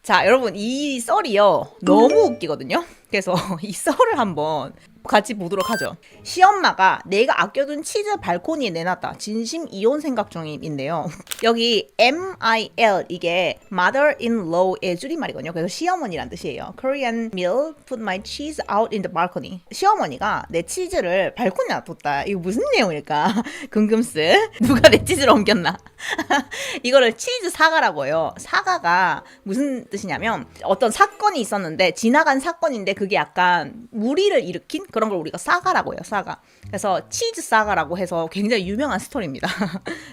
자, 여러분, 이 썰이요. 너무 웃기거든요? 그래서 이 썰을 한번 같이 보도록 하죠. 시엄마가 내가 아껴둔 치즈 발코니에 내놨다. 진심 이혼 생각 중임인데요. 여기 MIL 이게 mother-in-law의 줄임말이거든요. 그래서 시어머니란 뜻이에요. Korean meal put my cheese out in the balcony. 시어머니가 내 치즈를 발코니에 놔뒀다. 이거 무슨 내용일까? 궁금스. 누가 내 치즈를 옮겼나? 이거를 치즈 사과라고 해요. 사과가 무슨 뜻이냐면 어떤 사건이 있었는데 지나간 사건인데 그게 약간 무리를 일으킨 그런 걸 우리가 사과라고 해요. 사과. 그래서 치즈 사과라고 해서 굉장히 유명한 스토리입니다.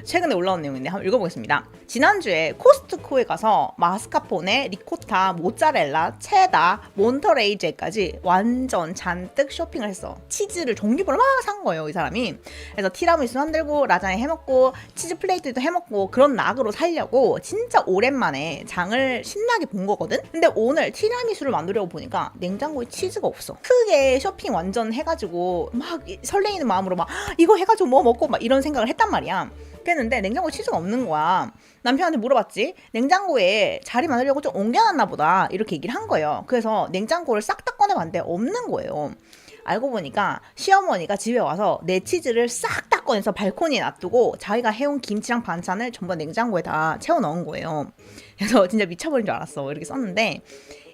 최근에 올라온 내용인데 한번 읽어보겠습니다. 지난주에 코스트코에 가서 마스카포네, 리코타, 모짜렐라, 체다, 몬터레이제까지 완전 잔뜩 쇼핑을 했어. 치즈를 종류별로 막 산 거예요, 이 사람이. 그래서 티라미수 만들고 라자냐 해먹고 치즈 플레이트도 해먹고 그런 낙으로 살려고 진짜 오랜만에 장을 신나게 본 거거든? 근데 오늘 티라미수를 만들려고 보니까 냉장고에 치즈가 없어. 크게 쇼핑 완전 해가지고 막 설레이는 마음으로 막 이거 해가지고 뭐 먹고 막 이런 생각을 했단 말이야. 그랬는데 냉장고에 치즈가 없는 거야. 남편한테 물어봤지. 냉장고에 자리 만들려고 좀 옮겨놨나 보다 이렇게 얘기를 한 거예요. 그래서 냉장고를 싹 다 꺼내봤는데 없는 거예요. 알고 보니까 시어머니가 집에 와서 내 치즈를 싹 다 꺼내서 발코니에 놔두고 자기가 해온 김치랑 반찬을 전부 냉장고에 다 채워 넣은 거예요. 그래서 진짜 미쳐버린 줄 알았어. 이렇게 썼는데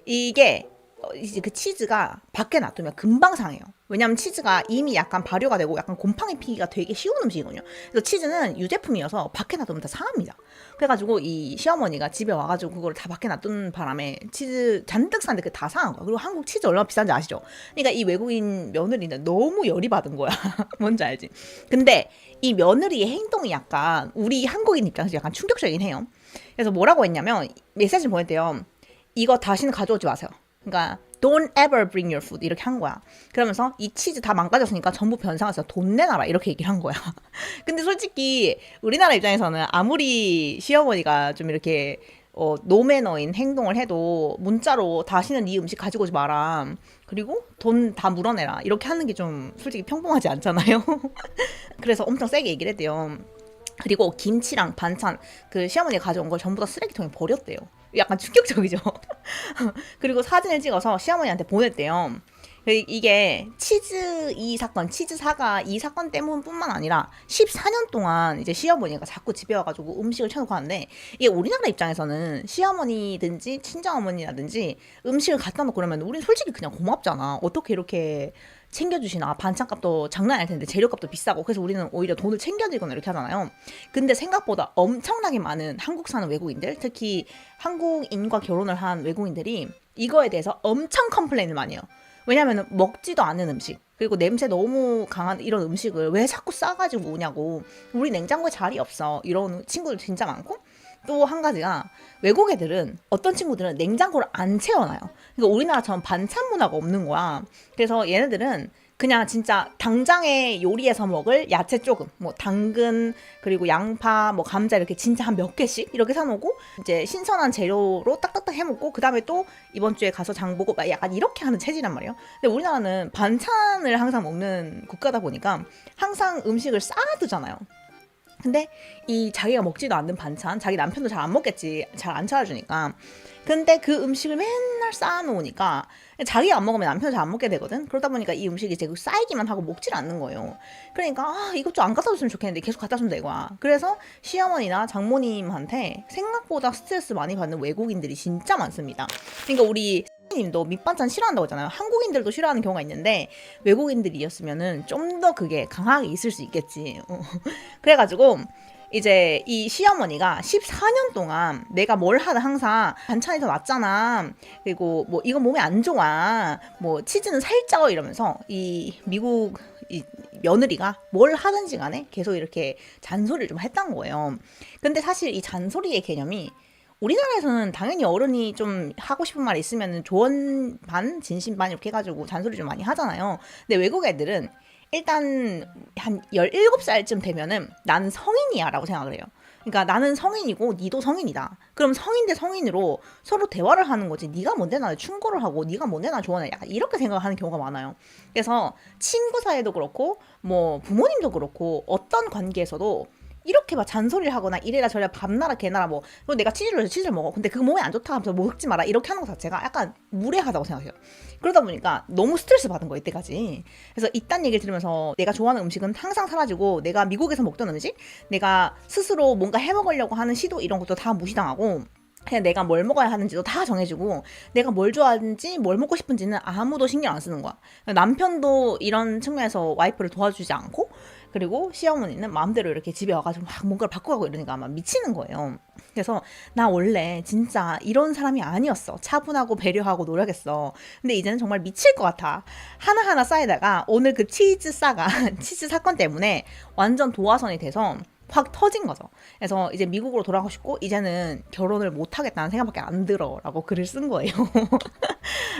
이게 이제 그 치즈가 밖에 놔두면 금방 상해요. 왜냐면 치즈가 이미 약간 발효가 되고 약간 곰팡이 피기가 되게 쉬운 음식이거든요. 그래서 치즈는 유제품이어서 밖에 놔두면 다 상합니다. 그래가지고 이 시어머니가 집에 와가지고 그걸 다 밖에 놔둔 바람에 치즈 잔뜩 샀는데 그게 다 상한 거야. 그리고 한국 치즈 얼마나 비싼지 아시죠? 그러니까 이 외국인 며느리는 너무 열이 받은 거야. 뭔지 알지? 근데 이 며느리의 행동이 약간 우리 한국인 입장에서 약간 충격적이긴 해요. 그래서 뭐라고 했냐면 메시지를 보냈대요. 이거 다시는 가져오지 마세요. 그러니까 Don't ever bring your food 이렇게 한 거야. 그러면서 이 치즈 다 망가졌으니까 전부 변상해서 돈 내놔라 이렇게 얘기를 한 거야. 근데 솔직히 우리나라 입장에서는 아무리 시어머니가 좀 이렇게 노매너인 행동을 해도 문자로 다시는 네 음식 가지고 오지 마라. 그리고 돈 다 물어내라. 이렇게 하는 게 좀 솔직히 평범하지 않잖아요. 그래서 엄청 세게 얘기를 했대요. 그리고 김치랑 반찬 그 시어머니가 가져온 걸 전부 다 쓰레기통에 버렸대요. 약간 충격적이죠. 그리고 사진을 찍어서 시어머니한테 보냈대요. 이게 치즈 이 사건, 치즈 사과 이 사건 때문뿐만 아니라 14년 동안 이제 시어머니가 자꾸 집에 와가지고 음식을 쳐놓고 하는데 이게 우리나라 입장에서는 시어머니든지 친정어머니라든지 음식을 갖다 놓고 그러면 우린 솔직히 그냥 고맙잖아. 어떻게 이렇게 챙겨주시나. 반찬값도 장난 아닐 텐데 재료값도 비싸고 그래서 우리는 오히려 돈을 챙겨드리거나 이렇게 하잖아요. 근데 생각보다 엄청나게 많은 한국 사는 외국인들, 특히 한국인과 결혼을 한 외국인들이 이거에 대해서 엄청 컴플레인을 많이 해요. 왜냐면 먹지도 않는 음식 그리고 냄새 너무 강한 이런 음식을 왜 자꾸 싸가지고 오냐고. 우리 냉장고에 자리 없어 이런 친구들 진짜 많고, 또 한 가지가 외국 애들은 어떤 친구들은 냉장고를 안 채워놔요. 그러니까 우리나라처럼 반찬 문화가 없는 거야. 그래서 얘네들은 그냥 진짜 당장에 요리해서 먹을 야채 조금, 뭐 당근 그리고 양파, 뭐 감자 이렇게 진짜 한 몇 개씩 이렇게 사놓고 이제 신선한 재료로 딱딱딱 해먹고 그 다음에 또 이번 주에 가서 장 보고 약간 이렇게 하는 체질이란 말이에요. 근데 우리나라는 반찬을 항상 먹는 국가다 보니까 항상 음식을 쌓아두잖아요. 근데 이 자기가 먹지도 않는 반찬, 자기 남편도 잘 안 먹겠지, 잘 안 차려주니까. 근데 그 음식을 맨날 쌓아놓으니까 자기가 안 먹으면 남편도 잘 안 먹게 되거든. 그러다 보니까 이 음식이 계속 쌓이기만 하고 먹질 않는 거예요. 그러니까 이것 좀 안 갖다 줬으면 좋겠는데 계속 갖다 준다 이거야. 그래서 시어머니나 장모님한테 생각보다 스트레스 많이 받는 외국인들이 진짜 많습니다. 그러니까 우리 님도 밑반찬 싫어한다고 했잖아요. 한국인들도 싫어하는 경우가 있는데 외국인들이었으면은 좀 더 그게 강하게 있을 수 있겠지. 그래가지고 이제 이 시어머니가 14년 동안 내가 뭘 하든 항상 반찬이 더 낫잖아. 그리고 뭐 이거 몸에 안 좋아. 뭐 치즈는 살쪄 이러면서 이 미국 이 며느리가 뭘 하든지 간에 계속 이렇게 잔소리를 좀 했던 거예요. 근데 사실 이 잔소리의 개념이 우리나라에서는 당연히 어른이 좀 하고 싶은 말 있으면 조언 반, 진심 반 이렇게 해가지고 잔소리 좀 많이 하잖아요. 근데 외국 애들은 일단 한 17살쯤 되면은 나는 성인이야 라고 생각을 해요. 그러니까 나는 성인이고 니도 성인이다. 그럼 성인 대 성인으로 서로 대화를 하는 거지. 네가 뭔데 나를 충고를 하고 네가 뭔데 나 조언해. 약간 이렇게 생각하는 경우가 많아요. 그래서 친구 사이도 그렇고 뭐 부모님도 그렇고 어떤 관계에서도 이렇게 막 잔소리를 하거나 이래라 저래라 밤나라 개나라 뭐 그리고 내가 치즈를 해서 치즈를 먹어. 근데 그거 몸에 안 좋다 하면서 뭐 먹지 마라 이렇게 하는 것 자체가 약간 무례하다고 생각해요. 그러다 보니까 너무 스트레스 받은 거예요 이때까지. 그래서 이딴 얘기를 들으면서 내가 좋아하는 음식은 항상 사라지고 내가 미국에서 먹던 음식 내가 스스로 뭔가 해먹으려고 하는 시도 이런 것도 다 무시당하고 그냥 내가 뭘 먹어야 하는지도 다 정해주고 내가 뭘 좋아하는지 뭘 먹고 싶은지는 아무도 신경 안 쓰는 거야. 남편도 이런 측면에서 와이프를 도와주지 않고 그리고 시어머니는 마음대로 이렇게 집에 와가지고 막 뭔가를 바꿔가고 이러니까 막 미치는 거예요. 그래서 나 원래 진짜 이런 사람이 아니었어. 차분하고 배려하고 노력했어. 근데 이제는 정말 미칠 것 같아. 하나하나 쌓이다가 오늘 그 치즈 싸가 치즈 사건 때문에 완전 도화선이 돼서 확 터진 거죠. 그래서 이제 미국으로 돌아가고 싶고 이제는 결혼을 못 하겠다는 생각밖에 안 들어라고 글을 쓴 거예요.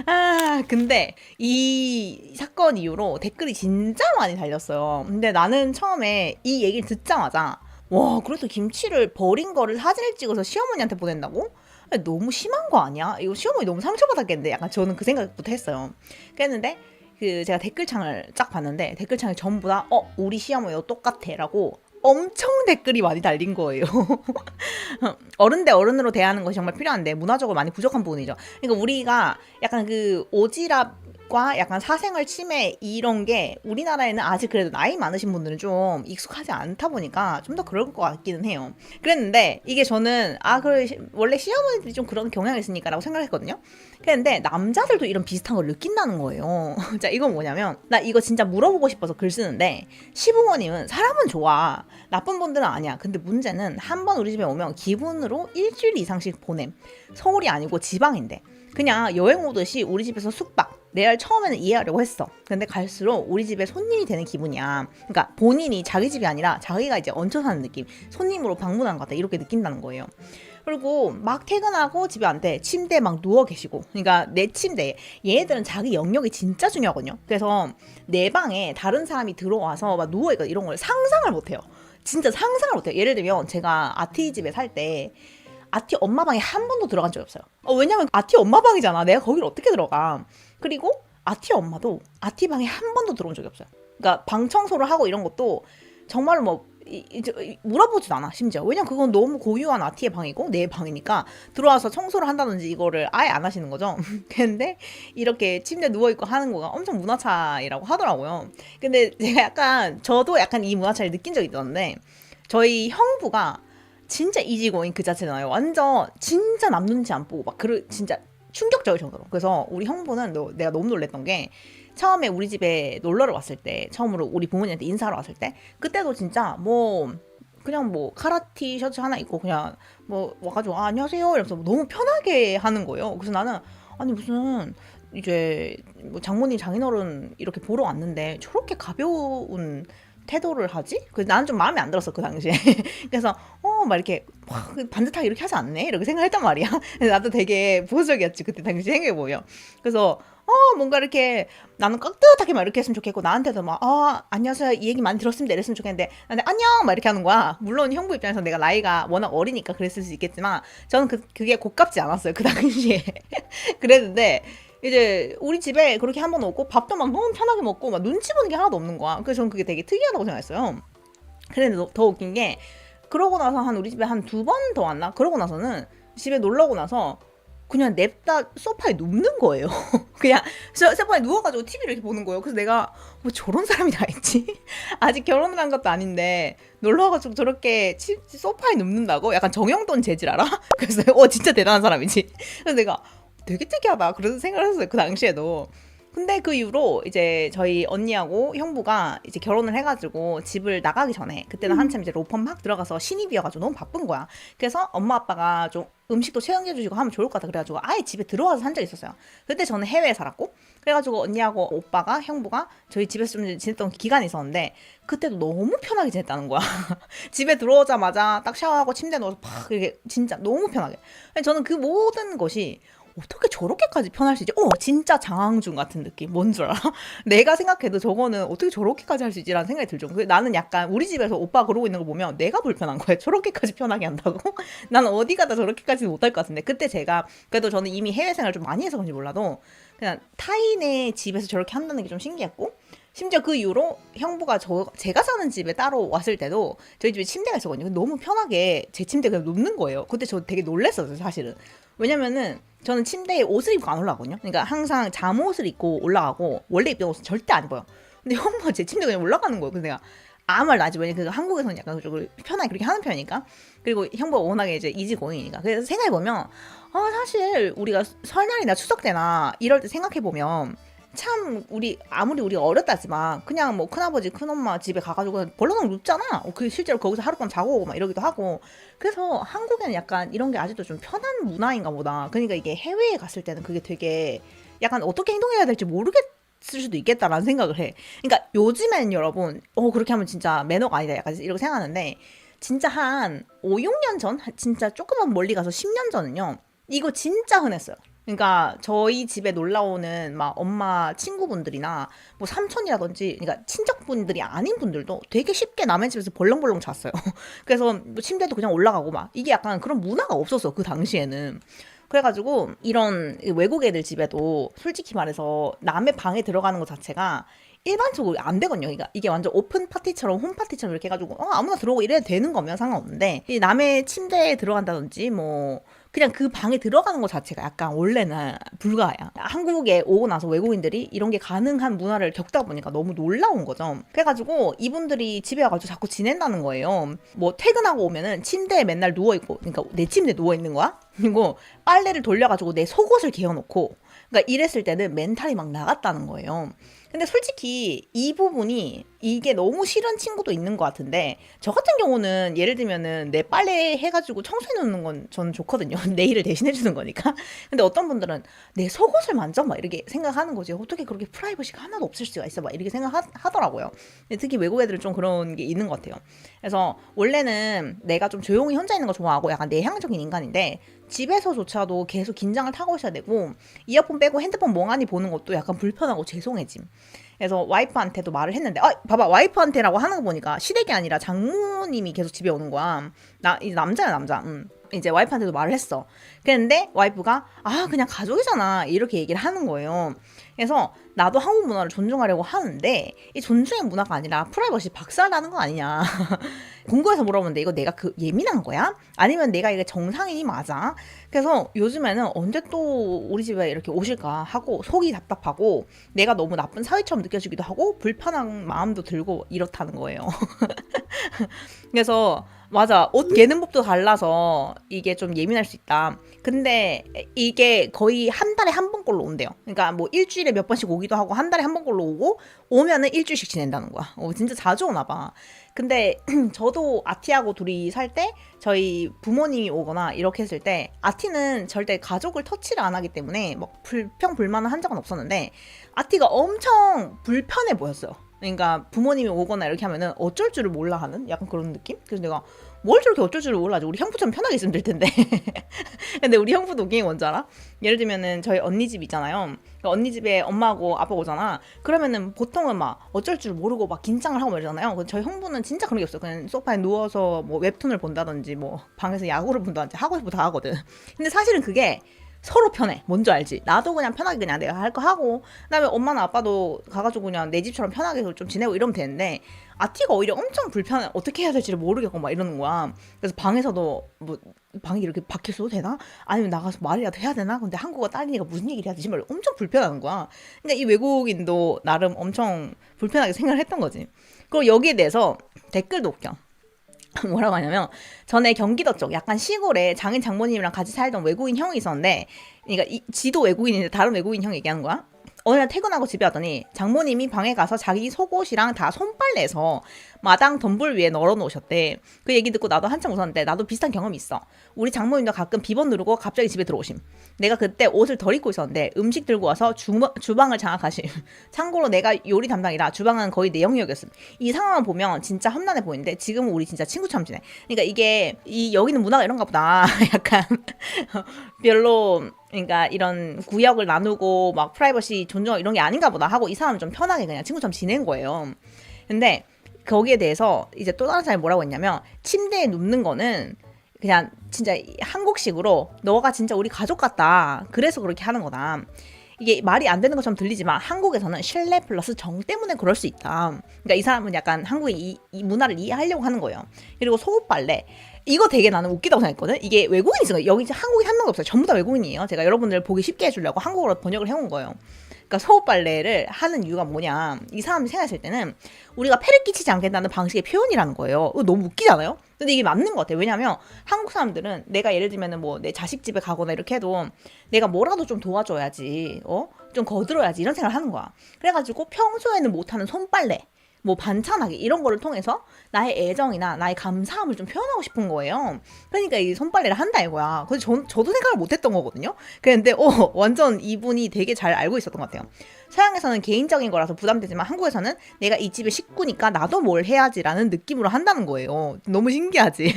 아, 근데 이 사건 이후로 댓글이 진짜 많이 달렸어요. 근데 나는 처음에 이 얘기를 듣자마자 와, 그래도 김치를 버린 거를 사진을 찍어서 시어머니한테 보낸다고? 아니, 너무 심한 거 아니야? 이거 시어머니 너무 상처받았겠는데? 약간 저는 그 생각부터 했어요. 그랬는데 그 제가 댓글창을 쫙 봤는데 댓글창이 전부 다 우리 시어머니도 똑같아 라고 엄청 댓글이 많이 달린 거예요. 어른 대 어른으로 대하는 것이 정말 필요한데 문화적으로 많이 부족한 부분이죠. 그러니까 우리가 약간 그 오지랖과 약간 사생활 침해 이런 게 우리나라에는 아직 그래도 나이 많으신 분들은 좀 익숙하지 않다 보니까 좀 더 그럴 것 같기는 해요. 그랬는데 이게 저는 그래 원래 시어머니들이 좀 그런 경향이 있으니까라고 생각했거든요. 그런데 남자들도 이런 비슷한 걸 느낀다는 거예요. 자, 이건 뭐냐면 나 이거 진짜 물어보고 싶어서 글 쓰는데 시부모님은 사람은 좋아. 나쁜 분들은 아니야. 근데 문제는 한 번 우리 집에 오면 기본으로 일주일 이상씩 보냄. 서울이 아니고 지방인데 그냥 여행 오듯이 우리 집에서 숙박. 내가 처음에는 이해하려고 했어. 근데 갈수록 우리 집에 손님이 되는 기분이야. 그러니까 본인이 자기 집이 아니라 자기가 이제 얹혀 사는 느낌. 손님으로 방문한 것 같다. 이렇게 느낀다는 거예요. 그리고 막 퇴근하고 집에 왔는데 침대에 막 누워 계시고 그러니까 내 침대에 얘네들은 자기 영역이 진짜 중요하거든요. 그래서 내 방에 다른 사람이 들어와서 막 누워있거나 이런 걸 상상을 못해요. 진짜 상상을 못해요. 예를 들면 제가 아티 집에 살 때 아티 엄마 방에 한 번도 들어간 적이 없어요. 왜냐면 아티 엄마 방이잖아. 내가 거기를 어떻게 들어가. 그리고 아티 엄마도 아티 방에 한 번도 들어온 적이 없어요. 그러니까 방 청소를 하고 이런 것도 정말로 뭐 물어보지도 않아 심지어. 왜냐면 그건 너무 고유한 아티의 방이고 내 방이니까 들어와서 청소를 한다든지 이거를 아예 안 하시는 거죠. 근데 이렇게 침대에 누워있고 하는 거가 엄청 문화 차이라고 하더라고요. 근데 저도 약간 이 문화 차이를 느낀 적이 있었는데 저희 형부가 진짜 이지고인 그 자체잖아요. 완전 진짜 남 눈치 안 보고 막 진짜 충격적일 정도로. 그래서 우리 형부는 내가 너무 놀랬던 게 처음에 우리 집에 놀러를 왔을 때 처음으로 우리 부모님한테 인사하러 왔을 때 그때도 진짜 뭐 그냥 뭐 카라티 셔츠 하나 입고 그냥 뭐 와가지고 안녕하세요 이러면서 너무 편하게 하는 거예요. 그래서 나는 아니 무슨 이제 뭐 장모님 장인어른 이렇게 보러 왔는데 저렇게 가벼운 태도를 하지? 그래서 나는 좀 마음에 안 들었어 그 당시에. 그래서 막 이렇게 반듯하게 이렇게 하지 않네 이렇게 생각했단 말이야. 그래서 나도 되게 보수적이었지 그때 당시 생각해 보여. 그래서 뭔가 이렇게 나는 깍듯하게 막 이렇게 했으면 좋겠고 나한테도 막 안녕하세요 이 얘기 많이 들었습니다 이랬으면 좋겠는데 나한테 안녕 막 이렇게 하는 거야. 물론 형부 입장에서 내가 나이가 워낙 어리니까 그랬을 수 있겠지만 저는 그게 고깝지 않았어요 그 당시에. 그랬는데 이제 우리 집에 그렇게 한 번 오고 밥도 막 너무 편하게 먹고 막 눈치 보는 게 하나도 없는 거야. 그래서 저는 그게 되게 특이하다고 생각했어요. 그런데 더 웃긴 게 그러고 나서 우리 집에 한 2번 더 왔나? 그러고 나서는 집에 놀러 오고 나서 그냥 냅다 소파에 눕는 거예요. 그냥 소파에 누워가지고 TV를 이렇게 보는 거예요. 그래서 내가 뭐 저런 사람이 다 있지? 아직 결혼을 한 것도 아닌데 놀러 와가지고 저렇게 소파에 눕는다고? 약간 정형돈 재질 알아? 그래서 진짜 대단한 사람이지. 그래서 내가 되게 특이하다 그런 생각을 했어요 그 당시에도. 근데 그 이후로 이제 저희 언니하고 형부가 이제 결혼을 해가지고 집을 나가기 전에 그때는 한참 이제 로펌 막 들어가서 신입이어가지고 너무 바쁜 거야. 그래서 엄마 아빠가 좀 음식도 챙겨주시고 하면 좋을 것 같아 그래가지고 아예 집에 들어와서 산 적이 있었어요. 그때 저는 해외에 살았고 그래가지고 언니하고 오빠가 형부가 저희 집에서 좀 지냈던 기간이 있었는데 그때도 너무 편하게 지냈다는 거야. 집에 들어오자마자 딱 샤워하고 침대에 누워서 팍 이렇게 진짜 너무 편하게. 저는 그 모든 것이 어떻게 저렇게까지 편할 수 있지? 진짜 장항준 같은 느낌. 뭔 줄 알아? 내가 생각해도 저거는 어떻게 저렇게까지 할 수 있지라는 생각이 들죠. 나는 약간 우리 집에서 오빠 그러고 있는 거 보면 내가 불편한 거예요. 저렇게까지 편하게 한다고? 나는 어디 가다 저렇게까지는 못할 것 같은데. 그때 제가 그래도 저는 이미 해외 생활 좀 많이 해서 그런지 몰라도 그냥 타인의 집에서 저렇게 한다는 게 좀 신기했고 심지어 그 이후로 형부가 제가 사는 집에 따로 왔을 때도 저희 집에 침대가 있었거든요. 너무 편하게 제 침대에 그냥 눕는 거예요. 그때 저 되게 놀랐었어요, 사실은. 왜냐면은 저는 침대에 옷을 입고 안 올라가거든요. 그러니까 항상 잠옷을 입고 올라가고 원래 입던 옷은 절대 안 입어요. 근데 형부가 제 침대에 그냥 올라가는 거예요. 그래서 내가 아무 말도 안 하지. 왜냐면 그 한국에서는 약간 그쪽을 편하게 그렇게 하는 편이니까. 그리고 형부가 워낙에 이제 이지고잉이니까. 그래서 생각해보면 사실 우리가 설날이나 추석 때나 이럴 때 생각해보면 참 아무리 우리가 어렸다지만 그냥 뭐 큰아버지 큰엄마 집에 가가지고 벌렁 눕잖아. 그 실제로 거기서 하룻밤 자고 오고 막 이러기도 하고. 그래서 한국에는 약간 이런 게 아직도 좀 편한 문화인가 보다. 그러니까 이게 해외에 갔을 때는 그게 되게 약간 어떻게 행동해야 될지 모르겠을 수도 있겠다라는 생각을 해. 그러니까 요즘엔 여러분 그렇게 하면 진짜 매너가 아니다 약간 이렇게 생각하는데, 진짜 한 5, 6년 전, 진짜 조금만 멀리 가서 10년 전은요, 이거 진짜 흔했어요. 그러니까 저희 집에 놀러 오는 막 엄마 친구분들이나 뭐 삼촌이라든지, 그러니까 친척분들이 아닌 분들도 되게 쉽게 남의 집에서 벌렁벌렁 잤어요. 그래서 뭐 침대도 그냥 올라가고 막, 이게 약간 그런 문화가 없었어 그 당시에는. 그래가지고 이런 외국 애들 집에도 솔직히 말해서 남의 방에 들어가는 것 자체가 일반적으로 안 되거든요. 그러니까 이게 완전 오픈 파티처럼 홈 파티처럼 이렇게 해가지고 아무나 들어오고 이래도 되는 거면 상관없는데, 이 남의 침대에 들어간다든지 뭐 그냥 그 방에 들어가는 것 자체가 약간 원래는 불가야. 한국에 오고 나서 외국인들이 이런 게 가능한 문화를 겪다 보니까 너무 놀라운 거죠. 그래가지고 이분들이 집에 와가지고 자꾸 지낸다는 거예요. 뭐 퇴근하고 오면은 침대에 맨날 누워있고, 그러니까 내 침대에 누워있는 거야. 그리고 빨래를 돌려가지고 내 속옷을 개어놓고, 그러니까 이랬을 때는 멘탈이 막 나갔다는 거예요. 근데 솔직히 이 부분이 이게 너무 싫은 친구도 있는 것 같은데, 저 같은 경우는 예를 들면은 내 빨래 해가지고 청소해 놓는 건 저는 좋거든요. 내 일을 대신해 주는 거니까. 근데 어떤 분들은 내 속옷을 만져? 막 이렇게 생각하는 거지. 어떻게 그렇게 프라이버시가 하나도 없을 수가 있어? 막 이렇게 생각하더라고요. 특히 외국 애들은 좀 그런 게 있는 것 같아요. 그래서 원래는 내가 좀 조용히 혼자 있는 거 좋아하고 약간 내향적인 인간인데, 집에서조차도 계속 긴장을 타고 있어야 되고 이어폰 빼고 핸드폰 멍하니 보는 것도 약간 불편하고 죄송해짐. 그래서 와이프한테도 말을 했는데, 봐봐, 와이프한테라고 하는 거 보니까 시댁이 아니라 장모님이 계속 집에 오는 거야. 이제 남자야, 남자. 이제 와이프한테도 말을 했어. 그랬는데 와이프가 그냥 가족이잖아 이렇게 얘기를 하는 거예요. 그래서 나도 한국 문화를 존중하려고 하는데, 이 존중의 문화가 아니라 프라이버시 박살나는 거 아니냐. 궁금해서 물어보는데, 이거 내가 예민한 거야? 아니면 내가 이게 정상인이 맞아? 그래서 요즘에는 언제 또 우리 집에 이렇게 오실까 하고 속이 답답하고, 내가 너무 나쁜 사위처럼 느껴지기도 하고 불편한 마음도 들고 이렇다는 거예요. 그래서 맞아, 옷 개는 법도 달라서 이게 좀 예민할 수 있다. 근데 이게 거의 한 달에 한 번꼴로 온대요. 그러니까 뭐 일주일에 몇 번씩 오기도 하고 한 달에 한 번꼴로 오고, 오면은 일주일씩 지낸다는 거야. 진짜 자주 오나 봐. 근데 저도 아티하고 둘이 살 때 저희 부모님이 오거나 이렇게 했을 때 아티는 절대 가족을 터치를 안 하기 때문에 막 불평불만을 한 적은 없었는데, 아티가 엄청 불편해 보였어요. 그러니까 부모님이 오거나 이렇게 하면은 어쩔 줄을 몰라 하는 약간 그런 느낌? 그래서 내가 뭘 저렇게 어쩔 줄을 몰라지? 우리 형부처럼 편하게 있으면 될 텐데. 근데 우리 형부도 웃긴 게 뭔지 알아? 예를 들면은 저희 언니 집 있잖아요. 그러니까 언니 집에 엄마하고 아빠 오잖아. 그러면은 보통은 막 어쩔 줄 모르고 막 긴장을 하고 이러잖아요. 저희 형부는 진짜 그런 게 없어요. 그냥 소파에 누워서 뭐 웹툰을 본다든지 뭐 방에서 야구를 본다든지 하고 싶어 다 하거든. 근데 사실은 그게 서로 편해. 뭔지 알지? 나도 그냥 편하게 그냥 내가 할 거 하고, 그다음에 엄마나 아빠도 가가지고 그냥 내 집처럼 편하게 좀 지내고 이러면 되는데, 아티가 오히려 엄청 불편해. 어떻게 해야 될지를 모르겠고 막 이러는 거야. 그래서 방에서도 뭐 방이 이렇게 밖에서도 되나? 아니면 나가서 말이라도 해야 되나? 근데 한국어 딸리니까 무슨 얘기를 해야 되지? 말 엄청 불편한 거야. 그러니까 이 외국인도 나름 엄청 불편하게 생각을 했던 거지. 그리고 여기에 대해서 댓글도 웃겨. 뭐라고 하냐면, 전에 경기도 쪽 약간 시골에 장인 장모님이랑 같이 살던 외국인 형이 있었는데, 그러니까 지도 외국인인데 다른 외국인 형 얘기하는 거야. 어느 날 퇴근하고 집에 왔더니 장모님이 방에 가서 자기 속옷이랑 다 손빨래해서 마당 덤불 위에 널어놓으셨대. 그 얘기 듣고 나도 한참 웃었는데, 나도 비슷한 경험이 있어. 우리 장모님도 가끔 비번 누르고 갑자기 집에 들어오심. 내가 그때 옷을 덜 입고 있었는데 음식 들고 와서 주방을 장악하심. 참고로 내가 요리 담당이라 주방은 거의 내 영역이었음. 이 상황을 보면 진짜 험난해 보이는데 지금은 우리 진짜 친구처럼 지내. 그러니까 이게 여기는 문화가 이런가 보다. 약간 별로, 그러니까 이런 구역을 나누고 막 프라이버시 존중 이런 게 아닌가 보다 하고 이 사람은 좀 편하게 그냥 친구처럼 지낸 거예요. 근데 거기에 대해서 이제 또 다른 사람이 뭐라고 했냐면, 침대에 눕는 거는 그냥 진짜 한국식으로 너가 진짜 우리 가족 같다, 그래서 그렇게 하는 거다. 이게 말이 안 되는 것처럼 들리지만 한국에서는 신뢰 플러스 정 때문에 그럴 수 있다. 그러니까 이 사람은 약간 한국의 이 문화를 이해하려고 하는 거예요. 그리고 속옷 빨래. 이거 되게 나는 웃기다고 생각했거든. 이게 외국인이 쓴 거예요. 여기 한국인 한 명도 없어요. 전부 다 외국인이에요. 제가 여러분들 보기 쉽게 해주려고 한국어로 번역을 해온 거예요. 그러니까 속옷 빨래를 하는 이유가 뭐냐. 이 사람이 생각했을 때는 우리가 폐를 끼치지 않겠다는 방식의 표현이라는 거예요. 이거 너무 웃기잖아요. 근데 이게 맞는 것 같아요. 왜냐면 한국 사람들은 내가 예를 들면은 뭐 내 자식 집에 가거나 이렇게 해도 내가 뭐라도 좀 도와줘야지, 좀 거들어야지 이런 생각을 하는 거야. 그래가지고 평소에는 못하는 손빨래, 뭐 반찬하기 이런 거를 통해서 나의 애정이나 나의 감사함을 좀 표현하고 싶은 거예요. 그러니까 이 손빨래를 한다 이거야. 그래서 저도 생각을 못했던 거거든요. 그런데 완전 이분이 되게 잘 알고 있었던 것 같아요. 서양에서는 개인적인 거라서 부담되지만 한국에서는 내가 이 집의 식구니까 나도 뭘 해야지라는 느낌으로 한다는 거예요. 너무 신기하지?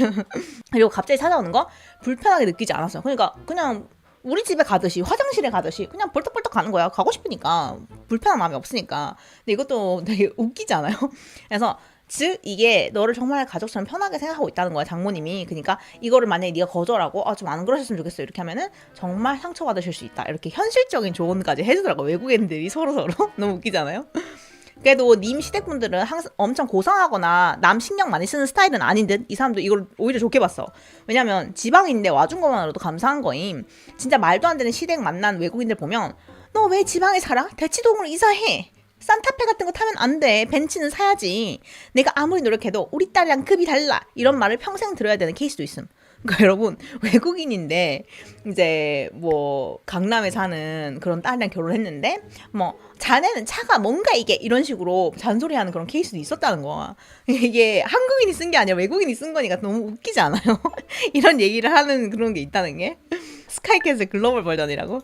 그리고 갑자기 찾아오는 거 불편하게 느끼지 않았어요. 그러니까 그냥 우리 집에 가듯이 화장실에 가듯이 그냥 벌떡벌떡 가는 거야. 가고 싶으니까 불편한 마음이 없으니까. 근데 이것도 되게 웃기지 않아요? 그래서 즉 이게 너를 정말 가족처럼 편하게 생각하고 있다는 거야 장모님이. 그러니까 이거를 만약에 네가 거절하고 좀 안 그러셨으면 좋겠어 이렇게 하면은 정말 상처받으실 수 있다 이렇게 현실적인 조언까지 해주더라고. 외국인들이 서로서로 너무 웃기잖아요. 그래도 님 시댁분들은 항상 엄청 고상하거나 남 신경 많이 쓰는 스타일은 아닌 듯. 이 사람도 이걸 오히려 좋게 봤어. 왜냐면 지방인데 와준 것만으로도 감사한 거임. 진짜 말도 안 되는 시댁 만난 외국인들 보면 너 왜 지방에 살아? 대치동으로 이사해. 산타페 같은 거 타면 안 돼. 벤츠는 사야지. 내가 아무리 노력해도 우리 딸이랑 급이 달라. 이런 말을 평생 들어야 되는 케이스도 있음. 그러니까 여러분 외국인인데 이제 뭐 강남에 사는 그런 딸이랑 결혼했는데 뭐 자네는 차가 뭔가 이게 이런 식으로 잔소리하는 그런 케이스도 있었다는 거야. 이게 한국인이 쓴 게 아니라 외국인이 쓴 거니까 너무 웃기지 않아요? 이런 얘기를 하는 그런 게 있다는 게 스카이캐슬 글로벌 버전이라고.